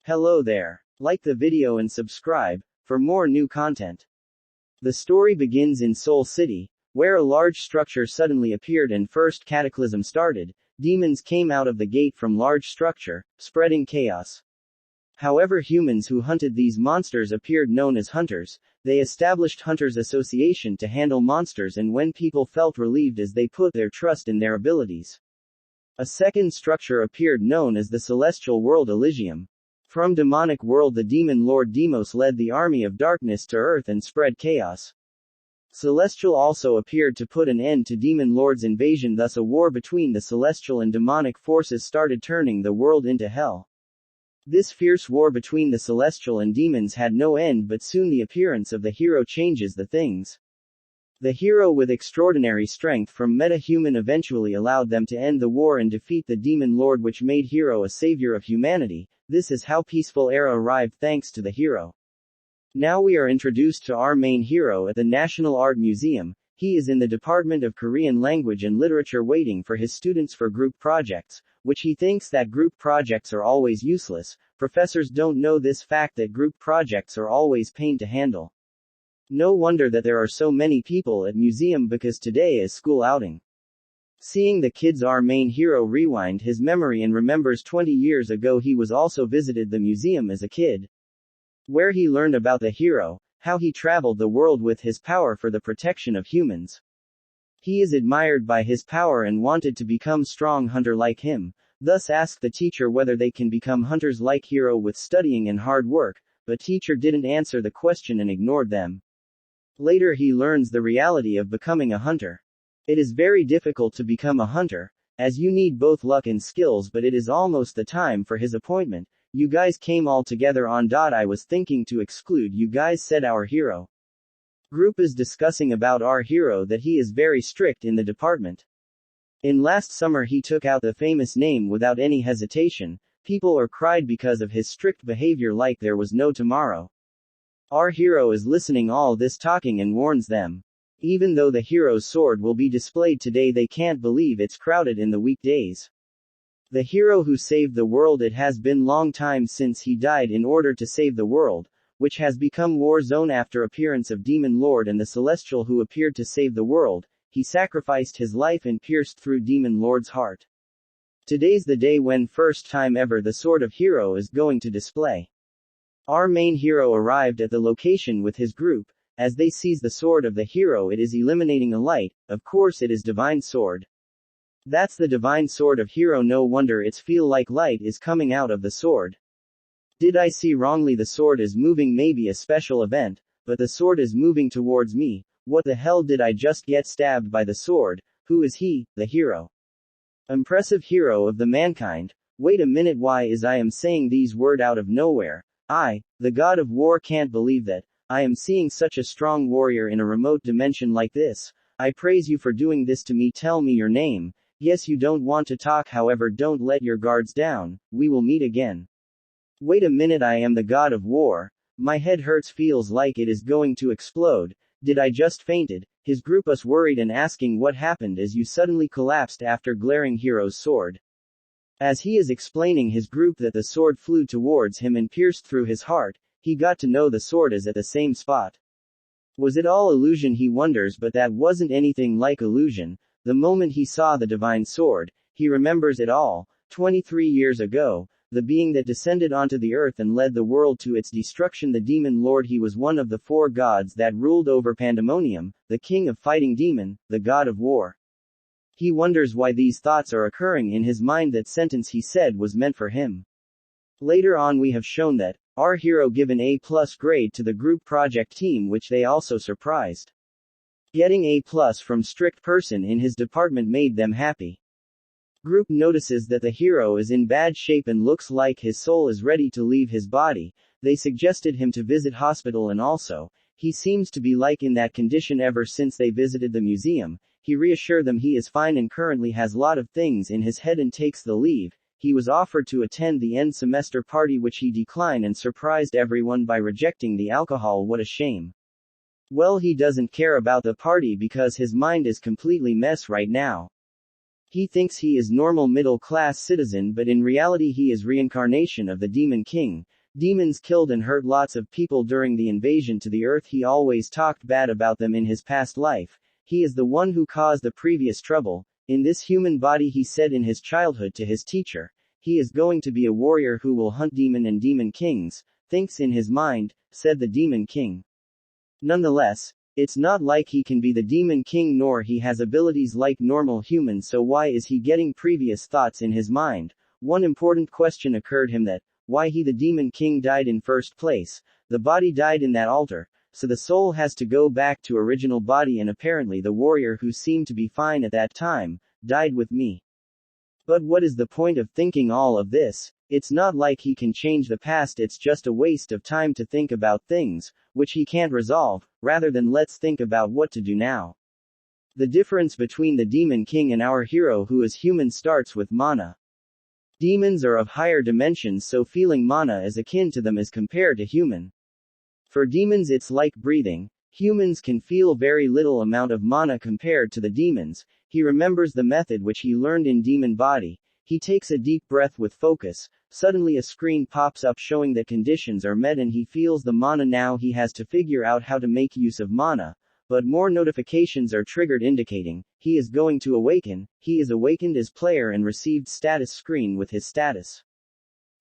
Hello there. Like the video and subscribe for more new content. The story begins in Soul City, where a large structure suddenly appeared and first cataclysm started. Demons came out of the gate from large structure, spreading chaos. However, humans who hunted these monsters appeared known as hunters. They established Hunters Association to handle monsters, and when people felt relieved as they put their trust in their abilities. A second structure appeared known as the Celestial World Elysium. From demonic world, the demon lord Demos led the army of darkness to earth and spread chaos. Celestial also appeared to put an end to demon lord's invasion, thus a war between the celestial and demonic forces started, turning the world into hell. This fierce war between the celestial and demons had no end, but soon the appearance of the hero changes the things. The hero with extraordinary strength from meta-human eventually allowed them to end the war and defeat the demon lord, which made hero a savior of humanity. This is how peaceful era arrived thanks to the hero. Now we are introduced to our main hero at the National Art Museum. He is in the Department of Korean Language and Literature waiting for his students for group projects, which he thinks that group projects are always useless. Professors don't know this fact, that group projects are always pain to handle. No wonder that there are so many people at museum, because today is school outing. Seeing the kids, our main hero rewind his memory and remembers 20 years ago he was also visited the museum as a kid, where he learned about the hero, how he traveled the world with his power for the protection of humans. He is admired by his power and wanted to become strong hunter like him, thus asked the teacher whether they can become hunters like hero with studying and hard work, but teacher didn't answer the question and ignored them. Later he learns the reality of becoming a hunter. It is very difficult to become a hunter, as you need both luck and skills, but it is almost the time for his appointment. You guys came all together on. I was thinking to exclude you guys, said our hero. Group is discussing about our hero that he is very strict in the department. In last summer he took out the famous name without any hesitation. People are cried because of his strict behavior like there was no tomorrow. Our hero is listening all this talking and warns them. Even though the hero's sword will be displayed today, they can't believe it's crowded in the weekdays. The hero who saved the world, it has been long time since he died in order to save the world, which has become war zone after appearance of demon lord and the celestial who appeared to save the world. He sacrificed his life and pierced through demon lord's heart. Today's the day when first time ever the sword of hero is going to display. Our main hero arrived at the location with his group. As they seize the sword of the hero, it is eliminating a light. Of course it is divine sword. That's the divine sword of hero. No wonder it's feel like light is coming out of the sword. Did I see wrongly? The sword is moving, maybe a special event, but the sword is moving towards me. What the hell, did I just get stabbed by the sword? Who is he? The hero. Impressive hero of the mankind. Wait a minute, why is I am saying these words out of nowhere? I, the god of war, can't believe that I am seeing such a strong warrior in a remote dimension like this. I praise you for doing this to me. Tell me your name. Yes, you don't want to talk, however don't let your guards down. We will meet again. Wait a minute, I am the god of war. My head hurts, feels like it is going to explode. Did I just fainted? His group us worried and asking what happened as you suddenly collapsed after glaring hero's sword. As he is explaining his group that the sword flew towards him and pierced through his heart, he got to know the sword is at the same spot. Was it all illusion, he wonders, but that wasn't anything like illusion. The moment he saw the divine sword, he remembers it all. 23 years ago, the being that descended onto the earth and led the world to its destruction, the demon lord, he was one of the 4 gods that ruled over Pandemonium, the king of fighting demon, the god of war. He wonders why these thoughts are occurring in his mind. That sentence he said was meant for him. Later on we have shown that our hero given A+ grade to the group project team, which they also surprised. Getting A+ from strict person in his department made them happy. Group notices that the hero is in bad shape and looks like his soul is ready to leave his body. They suggested him to visit hospital, and also, he seems to be like in that condition ever since they visited the museum. He reassured them he is fine and currently has lot of things in his head and takes the leave. He was offered to attend the end semester party, which he declined, and surprised everyone by rejecting the alcohol. What a shame. Well, he doesn't care about the party because his mind is completely mess right now. He thinks he is normal middle class citizen, but in reality he is reincarnation of the demon king. Demons killed and hurt lots of people during the invasion to the earth. He always talked bad about them in his past life. He is the one who caused the previous trouble. In this human body, he said in his childhood to his teacher, he is going to be a warrior who will hunt demon and demon kings, thinks in his mind, said the demon king. Nonetheless, it's not like he can be the demon king nor he has abilities like normal humans, so why is he getting previous thoughts in his mind? One important question occurred him, that why he the demon king died in first place. The body died in that altar, so the soul has to go back to original body, and apparently the warrior who seemed to be fine at that time, died with me. But what is the point of thinking all of this? It's not like he can change the past, it's just a waste of time to think about things which he can't resolve, rather than let's think about what to do now. The difference between the demon king and our hero who is human starts with mana. Demons are of higher dimensions, so feeling mana is akin to them as compared to human. For demons it's like breathing. Humans can feel very little amount of mana compared to the demons. He remembers the method which he learned in demon body. He takes a deep breath with focus. Suddenly a screen pops up showing that conditions are met and he feels the mana. Now he has to figure out how to make use of mana. But more notifications are triggered indicating he is going to awaken. He is awakened as player and received status screen with his status.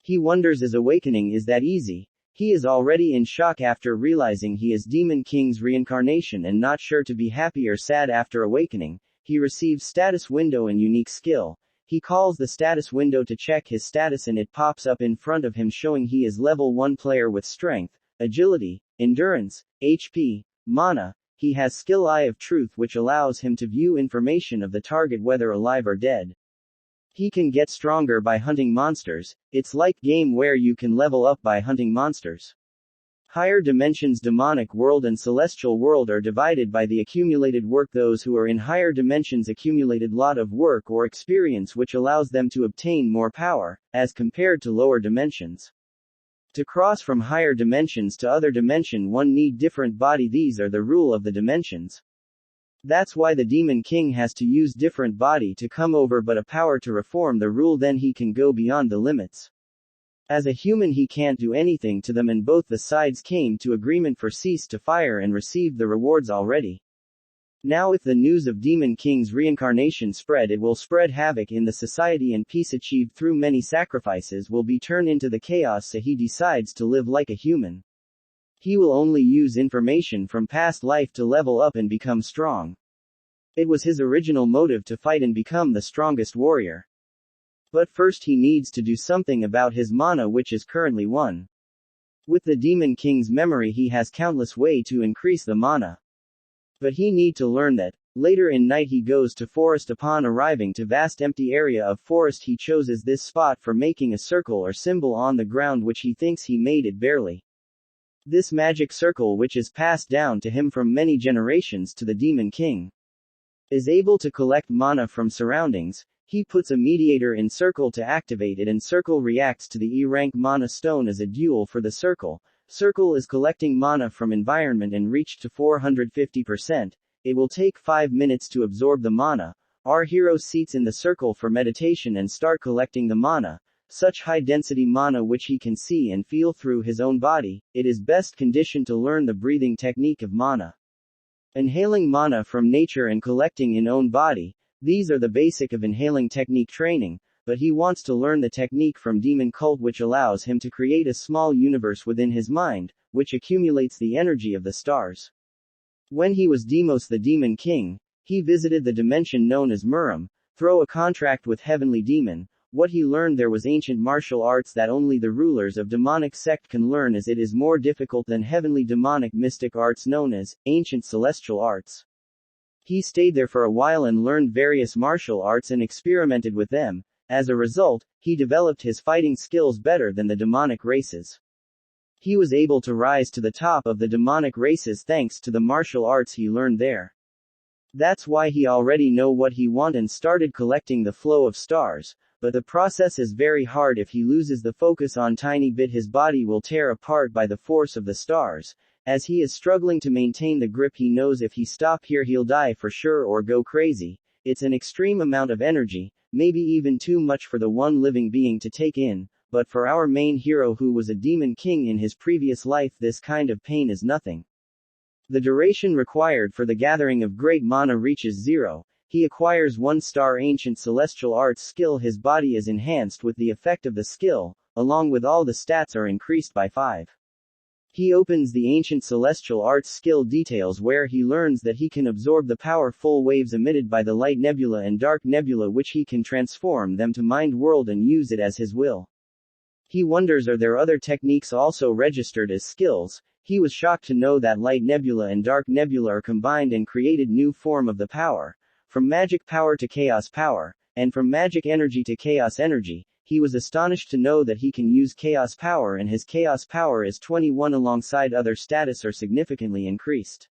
He wonders, is awakening is that easy? He is already in shock after realizing he is Demon King's reincarnation and not sure to be happy or sad after awakening. He receives status window and unique skill. He calls the status window to check his status and it pops up in front of him showing he is level 1 player with strength, agility, endurance, HP, mana. He has skill Eye of Truth which allows him to view information of the target whether alive or dead. He can get stronger by hunting monsters. It's like game where you can level up by hunting monsters. Higher dimensions, demonic world and celestial world, are divided by the accumulated work. Those who are in higher dimensions accumulated lot of work or experience which allows them to obtain more power, as compared to lower dimensions. To cross from higher dimensions to other dimension one need different body. These are the rule of the dimensions. That's why the Demon King has to use different body to come over but a power to reform the rule, then he can go beyond the limits. As a human he can't do anything to them and both the sides came to agreement for cease to fire and received the rewards already. Now if the news of Demon King's reincarnation spread, it will spread havoc in the society and peace achieved through many sacrifices will be turned into the chaos, so he decides to live like a human. He will only use information from past life to level up and become strong. It was his original motive to fight and become the strongest warrior. But first he needs to do something about his mana which is currently 1. With the Demon King's memory he has countless way to increase the mana. But he need to learn that. Later in night he goes to forest. Upon arriving to vast empty area of forest he chooses this spot for making a circle or symbol on the ground which he thinks he made it barely. This magic circle which is passed down to him from many generations to the Demon King is able to collect mana from surroundings. He puts a mediator in circle to activate it and circle reacts to the E-rank mana stone as a duel for the circle. Circle is collecting mana from environment and reached to 450%. It will take 5 minutes to absorb the mana. Our hero seats in the circle for meditation and start collecting the mana. Such high density mana which he can see and feel through his own body. It is best conditioned to learn the breathing technique of mana. Inhaling mana from nature and collecting in own body. These are the basic of inhaling technique training. But he wants to learn the technique from demon cult which allows him to create a small universe within his mind, which accumulates the energy of the stars. When he was Demos the Demon King, he visited the dimension known as Muram, through a contract with heavenly demon. What he learned there was ancient martial arts that only the rulers of demonic sect can learn, as it is more difficult than heavenly demonic mystic arts known as ancient celestial arts. He stayed there for a while and learned various martial arts and experimented with them. As a result, he developed his fighting skills better than the demonic races. He was able to rise to the top of the demonic races thanks to the martial arts he learned there. That's why he already know what he want and started collecting the flow of stars, but the process is very hard. If he loses the focus on tiny bit his body will tear apart by the force of the stars. As he is struggling to maintain the grip, he knows if he stop here he'll die for sure or go crazy. It's an extreme amount of energy, maybe even too much for the one living being to take in, but for our main hero who was a demon king in his previous life, this kind of pain is nothing. The duration required for the gathering of great mana reaches 0. He acquires 1-star ancient celestial arts skill. His body is enhanced with the effect of the skill, along with all the stats are increased by 5. He opens the ancient celestial arts skill details where he learns that he can absorb the powerful waves emitted by the light nebula and dark nebula, which he can transform them to mind world and use it as his will. He wonders, are there other techniques also registered as skills? He was shocked to know that light nebula and dark nebula are combined and created new form of the power, from magic power to chaos power, and from magic energy to chaos energy. He was astonished to know that he can use chaos power, and his chaos power is 21 alongside other status are significantly increased.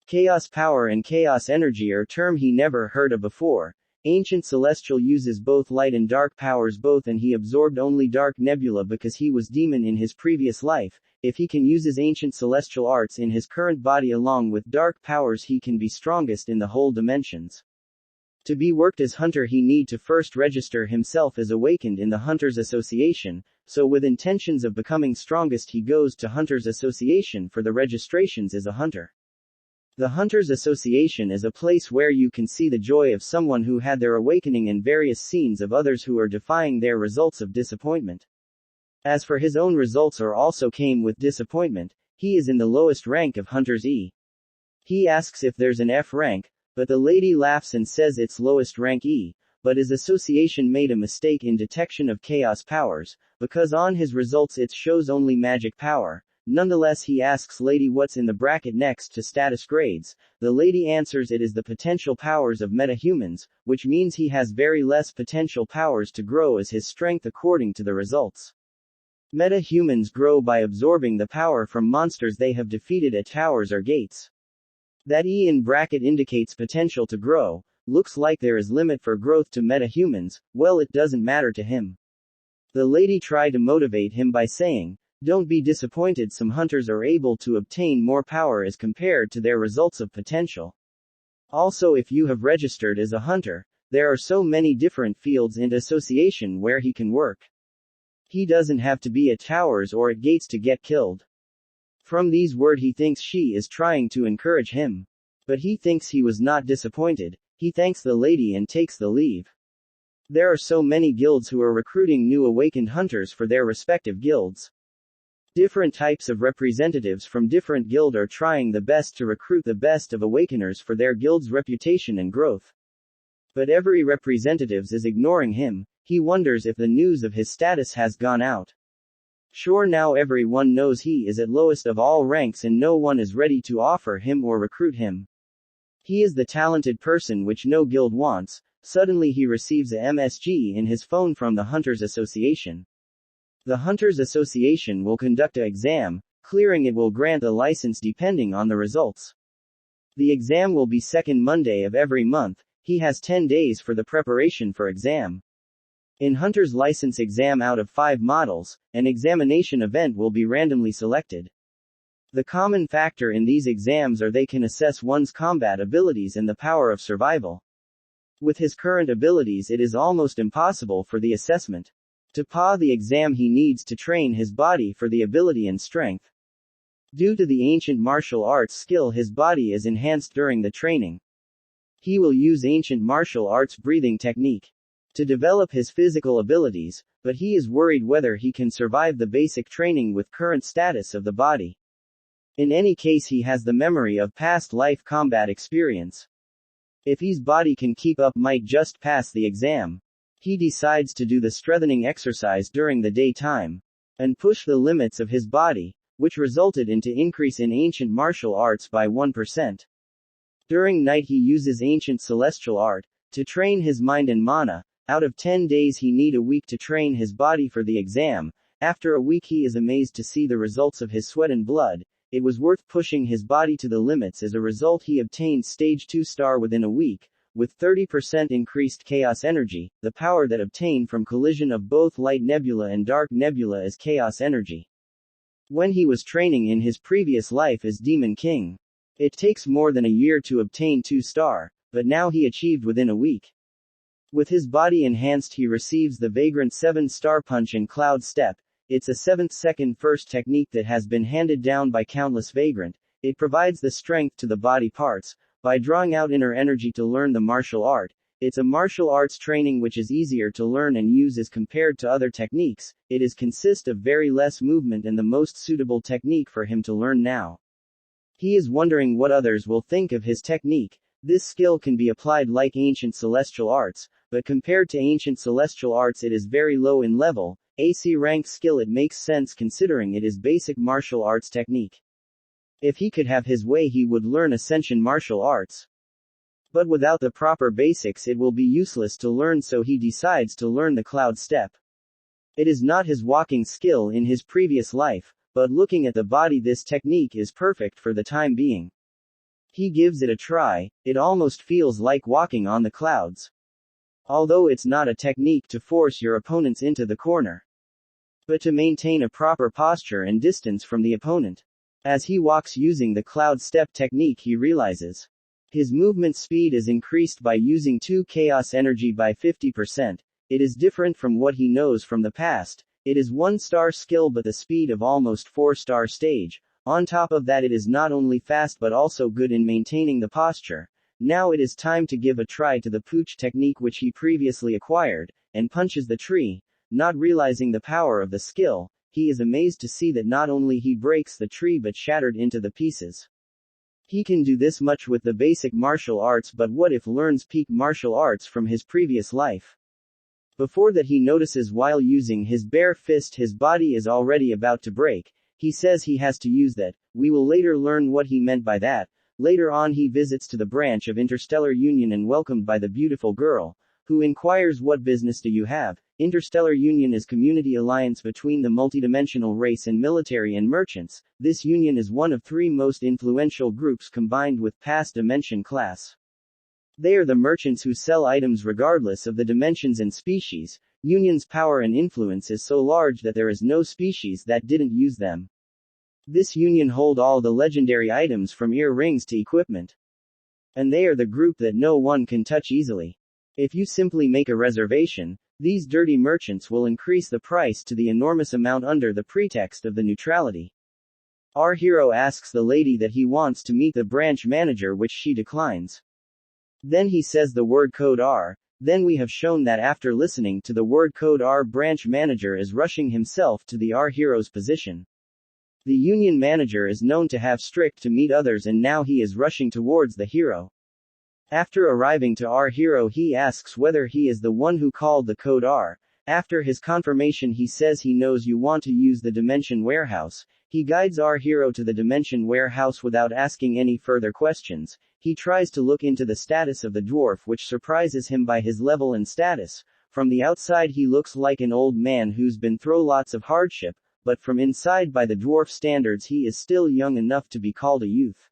Chaos power and chaos energy are term he never heard of before. Ancient Celestial uses both light and dark powers both, and he absorbed only dark nebula because he was demon in his previous life. If he can use his ancient celestial arts in his current body along with dark powers, he can be strongest in the whole dimensions. To be worked as hunter, he need to first register himself as awakened in the Hunters Association, so with intentions of becoming strongest he goes to Hunters Association for the registrations as a hunter. The Hunters Association is a place where you can see the joy of someone who had their awakening and various scenes of others who are defying their results of disappointment. As for his own results are also came with disappointment, he is in the lowest rank of Hunters E. He asks if there's an F rank, but the lady laughs and says its lowest rank E, but his association made a mistake in detection of chaos powers, because on his results it shows only magic power. Nonetheless, he asks lady what's in the bracket next to status grades. The lady answers it is the potential powers of metahumans, which means he has very less potential powers to grow as his strength according to the results. Metahumans grow by absorbing the power from monsters they have defeated at towers or gates. That E in bracket indicates potential to grow. Looks like there is limit for growth to metahumans. Well, it doesn't matter to him. The lady tried to motivate him by saying, don't be disappointed, some hunters are able to obtain more power as compared to their results of potential. Also, if you have registered as a hunter, there are so many different fields and association where he can work. He doesn't have to be at towers or at gates to get killed. From these words he thinks she is trying to encourage him. But he thinks he was not disappointed. He thanks the lady and takes the leave. There are so many guilds who are recruiting new awakened hunters for their respective guilds. Different types of representatives from different guild are trying the best to recruit the best of awakeners for their guild's reputation and growth. But every representative is ignoring him. He wonders if the news of his status has gone out. Sure, now everyone knows he is at lowest of all ranks and no one is ready to offer him or recruit him. He is the talented person which no guild wants. Suddenly he receives a MSG in his phone from the Hunters Association. The Hunters Association will conduct an exam. Clearing it will grant a license depending on the results. The exam will be second Monday of every month. He has 10 days for the preparation for exam. In Hunter's license exam, out of 5 models, an examination event will be randomly selected. The common factor in these exams are they can assess one's combat abilities and the power of survival. With his current abilities it is almost impossible for the assessment. To pass the exam he needs to train his body for the ability and strength. Due to the ancient martial arts skill, his body is enhanced during the training. He will use ancient martial arts breathing technique to develop his physical abilities, but he is worried whether he can survive the basic training with current status of the body. In any case, he has the memory of past life combat experience. If his body can keep up, might just pass the exam. He decides to do the strengthening exercise during the daytime and push the limits of his body, which resulted into increase in ancient martial arts by 1%. During night he uses ancient celestial art to train his mind and mana. Out of 10 days he need a week to train his body for the exam. After a week he is amazed to see the results of his sweat and blood. It was worth pushing his body to the limits. As a result he obtained stage 2 star within a week, with 30% increased chaos energy, the power that obtained from collision of both light nebula and dark nebula as chaos energy. When he was training in his previous life as Demon King, it takes more than a year to obtain 2 star, but now he achieved within a week. With his body enhanced, he receives the Vagrant 7-star Punch and Cloud Step. It's a 7th second first technique that has been handed down by countless Vagrant. It provides the strength to the body parts, by drawing out inner energy to learn the martial art. It's a martial arts training which is easier to learn and use as compared to other techniques. It is consist of very less movement and the most suitable technique for him to learn now. He is wondering what others will think of his technique. This skill can be applied like ancient celestial arts, but compared to ancient celestial arts it is very low in level. AC rank skill. It makes sense considering it is basic martial arts technique. If he could have his way he would learn Ascension martial arts. But without the proper basics it will be useless to learn, so he decides to learn the Cloud Step. It is not his walking skill in his previous life, but looking at the body this technique is perfect for the time being. He gives it a try. It almost feels like walking on the clouds. Although it's not a technique to force your opponents into the corner, but to maintain a proper posture and distance from the opponent. As he walks using the Cloud Step technique he realizes his movement speed is increased by using 2 chaos energy by 50%. It is different from what he knows from the past. It is 1-star skill but the speed of almost 4-star stage. On top of that it is not only fast but also good in maintaining the posture. Now it is time to give a try to the Pooch technique which he previously acquired, and punches the tree. Not realizing the power of the skill, he is amazed to see that not only he breaks the tree but shattered into the pieces. He can do this much with the basic martial arts, but what if learns peak martial arts from his previous life? Before that he notices while using his bare fist his body is already about to break. He says he has to use that. We will later learn what he meant by that. Later on he visits to the branch of Interstellar Union and welcomed by the beautiful girl, who inquires, what business do you have? Interstellar Union is community alliance between the multidimensional race and military and merchants. This union is one of 3 most influential groups combined with past dimension class. They are the merchants who sell items regardless of the dimensions and species. Union's power and influence is so large that there is no species that didn't use them. This union hold all the legendary items from earrings to equipment. And they are the group that no one can touch easily. If you simply make a reservation, these dirty merchants will increase the price to the enormous amount under the pretext of the neutrality. Our hero asks the lady that he wants to meet the branch manager, which she declines. Then he says the word code R. Then we have shown that after listening to the word code R, branch manager is rushing himself to the our hero's position. The union manager is known to have strict to meet others and now he is rushing towards the hero. After arriving to our hero he asks whether he is the one who called the code R. After his confirmation he says he knows you want to use the dimension warehouse. He guides our hero to the dimension warehouse without asking any further questions. He tries to look into the status of the dwarf, which surprises him by his level and status. From the outside he looks like an old man who's been through lots of hardship, but from inside by the dwarf standards he is still young enough to be called a youth.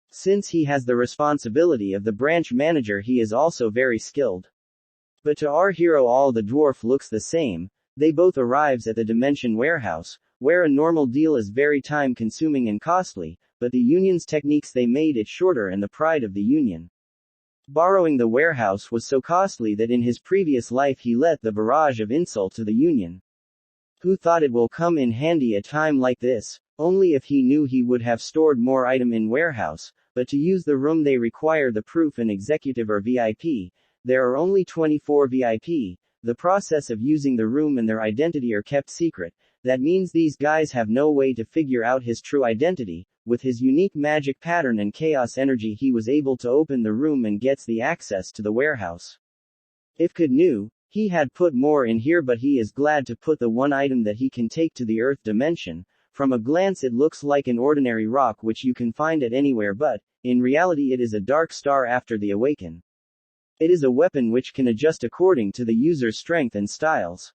Since he has the responsibility of the branch manager he is also very skilled. But to our hero all the dwarf looks the same. They both arrives at the dimension warehouse, where a normal deal is very time consuming and costly, but the union's techniques they made it shorter and the pride of the union. Borrowing the warehouse was so costly that in his previous life he let the barrage of insult to the union. Who thought it will come in handy a time like this? Only if he knew he would have stored more item in warehouse, but to use the room they require the proof an executive or VIP. There are only 24 VIP. The process of using the room and their identity are kept secret. That means these guys have no way to figure out his true identity. With his unique magic pattern and chaos energy he was able to open the room and gets the access to the warehouse. If could knew, he had put more in here, but he is glad to put the one item that he can take to the earth dimension. From a glance it looks like an ordinary rock which you can find at anywhere, but in reality it is a dark star after the awaken. It is a weapon which can adjust according to the user's strength and styles.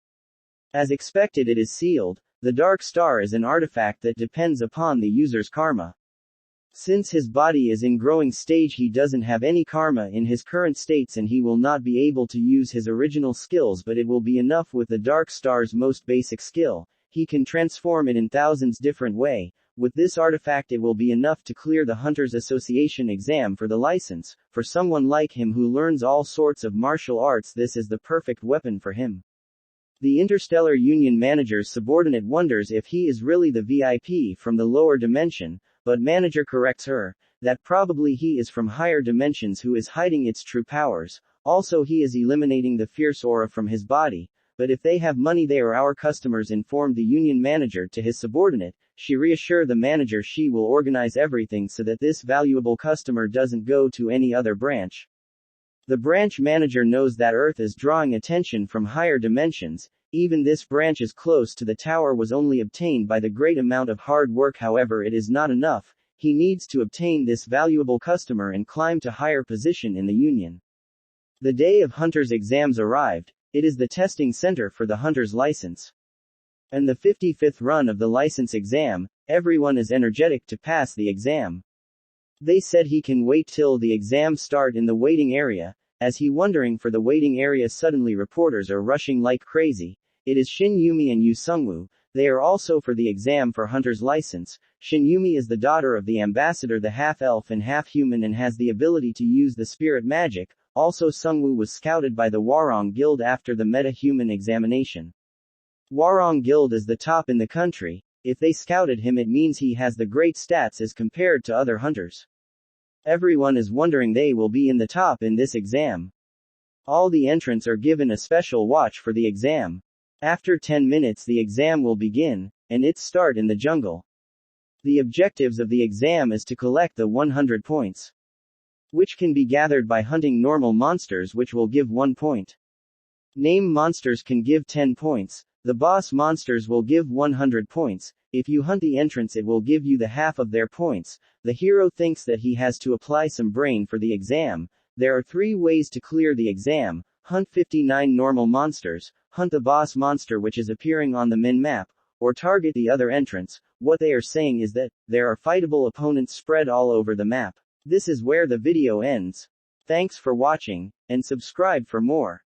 As expected it is sealed. The dark star is an artifact that depends upon the user's karma. Since his body is in growing stage he doesn't have any karma in his current states and he will not be able to use his original skills, but it will be enough with the dark star's most basic skill. He can transform it in thousands different way. With this artifact it will be enough to clear the Hunters Association exam for the license. For someone like him who learns all sorts of martial arts, this is the perfect weapon for him. The Interstellar Union manager's subordinate wonders if he is really the VIP from the lower dimension, but manager corrects her, that probably he is from higher dimensions who is hiding its true powers. Also he is eliminating the fierce aura from his body, but if they have money they are our customers, informed the union manager to his subordinate. She reassure the manager she will organize everything so that this valuable customer doesn't go to any other branch. The branch manager knows that Earth is drawing attention from higher dimensions. Even this branch is close to the tower was only obtained by the great amount of hard work, however it is not enough. He needs to obtain this valuable customer and climb to higher position in the union. The day of Hunter's exams arrived. It is the testing center for the Hunter's license. And the 55th run of the license exam, everyone is energetic to pass the exam. They said he can wait till the exam start in the waiting area. As he wondering for the waiting area, suddenly reporters are rushing like crazy. It is Shin Yumi and Yu Sungwoo. They are also for the exam for Hunter's license. Shin Yumi is the daughter of the ambassador, the half-elf and half-human, and has the ability to use the spirit magic. Also Sungwoo was scouted by the Warong Guild after the meta-human examination. Warong Guild is the top in the country. If they scouted him it means he has the great stats as compared to other hunters. Everyone is wondering they will be in the top in this exam. All the entrants are given a special watch for the exam. After 10 minutes the exam will begin, and its start in the jungle. The objectives of the exam is to collect the 100 points, which can be gathered by hunting normal monsters, which will give 1 point. Name monsters can give 10 points. The boss monsters will give 100 points. If you hunt the entrants it will give you the half of their points. The hero thinks that he has to apply some brain for the exam. There are 3 ways to clear the exam. Hunt 59 normal monsters, hunt the boss monster which is appearing on the min-map, or target the other entrants. What they are saying is that there are fightable opponents spread all over the map. This is where the video ends. Thanks for watching, and subscribe for more.